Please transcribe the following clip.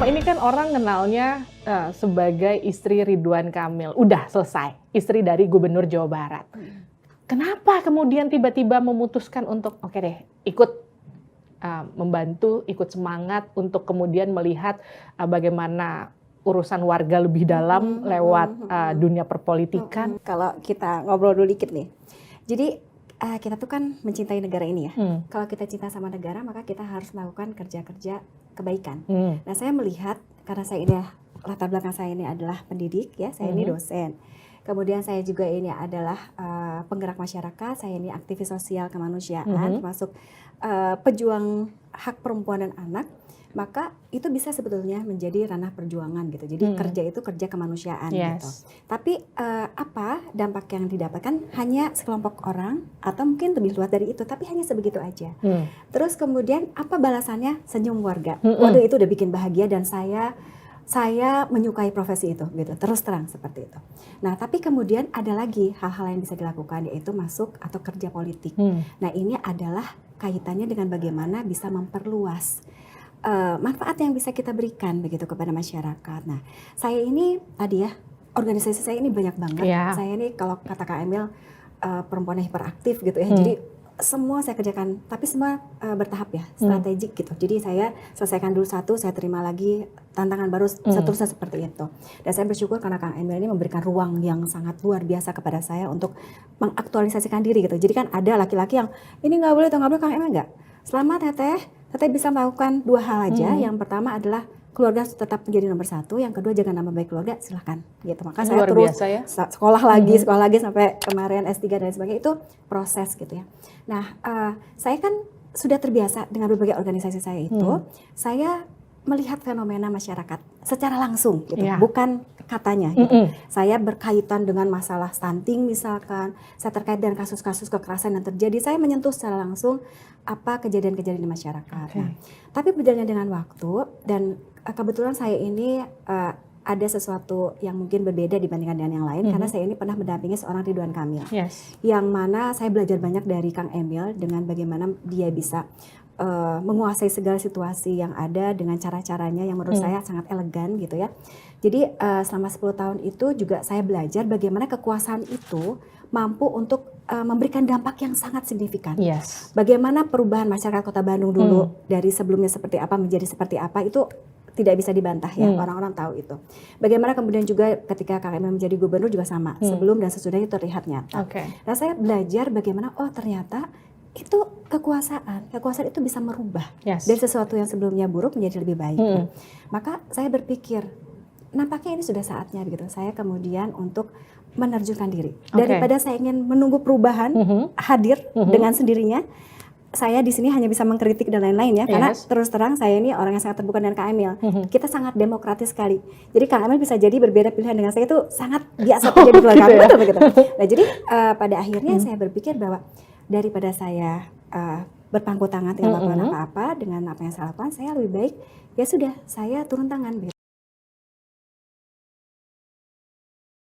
selama ini kan orang kenalnya sebagai istri Ridwan Kamil. Udah selesai, istri dari Gubernur Jawa Barat. Kenapa kemudian tiba-tiba memutuskan untuk oke deh ikut membantu, ikut semangat untuk kemudian melihat bagaimana urusan warga lebih dalam lewat dunia perpolitikan? Kalau kita ngobrol dulu dikit nih. Jadi kita tuh kan mencintai negara ini ya. Kalau kita cinta sama negara, maka kita harus melakukan kerja-kerja kebaikan. Nah, saya melihat karena saya ini latar belakang saya ini adalah pendidik ya, saya ini dosen. Kemudian saya juga ini adalah penggerak masyarakat, saya ini aktivis sosial kemanusiaan, termasuk pejuang hak perempuan dan anak. Maka itu bisa sebetulnya menjadi ranah perjuangan gitu. Jadi kerja itu kerja kemanusiaan gitu. Tapi apa dampak yang didapatkan hanya sekelompok orang atau mungkin lebih luas dari itu, tapi hanya sebegitu aja. Terus kemudian apa balasannya? Senyum warga. Waduh, itu udah bikin bahagia dan saya menyukai profesi itu gitu. Terus terang seperti itu. Nah, tapi kemudian ada lagi hal-hal yang bisa dilakukan, yaitu masuk atau kerja politik. Nah, ini adalah kaitannya dengan bagaimana bisa memperluas manfaat yang bisa kita berikan begitu kepada masyarakat. Nah, saya ini tadi ya, organisasi saya ini banyak banget. Saya ini kalau kata Kak Emil perempuan yang hiperaktif gitu ya. Jadi semua saya kerjakan, tapi semua bertahap ya, strategik gitu. Jadi saya selesaikan dulu satu, saya terima lagi tantangan baru, seterusnya seperti itu. Dan saya bersyukur karena Kang Emil ini memberikan ruang yang sangat luar biasa kepada saya untuk mengaktualisasikan diri gitu. Jadi kan ada laki-laki yang ini nggak boleh atau nggak boleh, Kang Emil nggak. Selamat Teteh bisa melakukan dua hal aja. Yang pertama adalah keluarga tetap menjadi nomor satu. Yang kedua jaga nama baik keluarga, silahkan gitu. Maka saya terus ya? sekolah lagi sampai kemarin S3 dan sebagainya, itu proses gitu ya. Nah, saya kan sudah terbiasa dengan berbagai organisasi saya itu. Saya melihat fenomena masyarakat secara langsung gitu, bukan katanya gitu. Saya berkaitan dengan masalah stunting misalkan, saya terkait dengan kasus-kasus kekerasan yang terjadi, saya menyentuh secara langsung apa kejadian-kejadian di masyarakat. Nah, tapi berjalannya dengan waktu dan kebetulan saya ini ada sesuatu yang mungkin berbeda dibandingkan dengan yang lain, karena saya ini pernah mendampingi seorang Ridwan Kamil, yang mana saya belajar banyak dari Kang Emil dengan bagaimana dia bisa menguasai segala situasi yang ada dengan cara-caranya yang menurut saya sangat elegan gitu ya. Jadi selama 10 tahun itu juga saya belajar bagaimana kekuasaan itu mampu untuk memberikan dampak yang sangat signifikan. Bagaimana perubahan masyarakat Kota Bandung dulu dari sebelumnya seperti apa menjadi seperti apa, itu tidak bisa dibantah ya, orang-orang tahu itu. Bagaimana kemudian juga ketika Kang Emil menjadi gubernur juga sama, sebelum dan sesudah itu terlihat nyata. Nah, saya belajar bagaimana ternyata itu kekuasaan itu bisa merubah dari sesuatu yang sebelumnya buruk menjadi lebih baik. Maka saya berpikir nampaknya ini sudah saatnya gitu. Saya kemudian untuk menerjunkan diri daripada saya ingin menunggu perubahan hadir dengan sendirinya. Saya di sini hanya bisa mengkritik dan lain-lain ya, karena terus terang saya ini orang yang sangat terbuka dengan Kang Emil. Kita sangat demokratis sekali. Jadi Kang Emil bisa jadi berbeda pilihan dengan saya, itu sangat biasa terjadi di keluarga kami. Betul. Nah, jadi pada akhirnya saya berpikir bahwa daripada saya berpangku tangan tidak melakukan apa-apa dengan apa yang saya lakukan, saya lebih baik ya sudah saya turun tangan.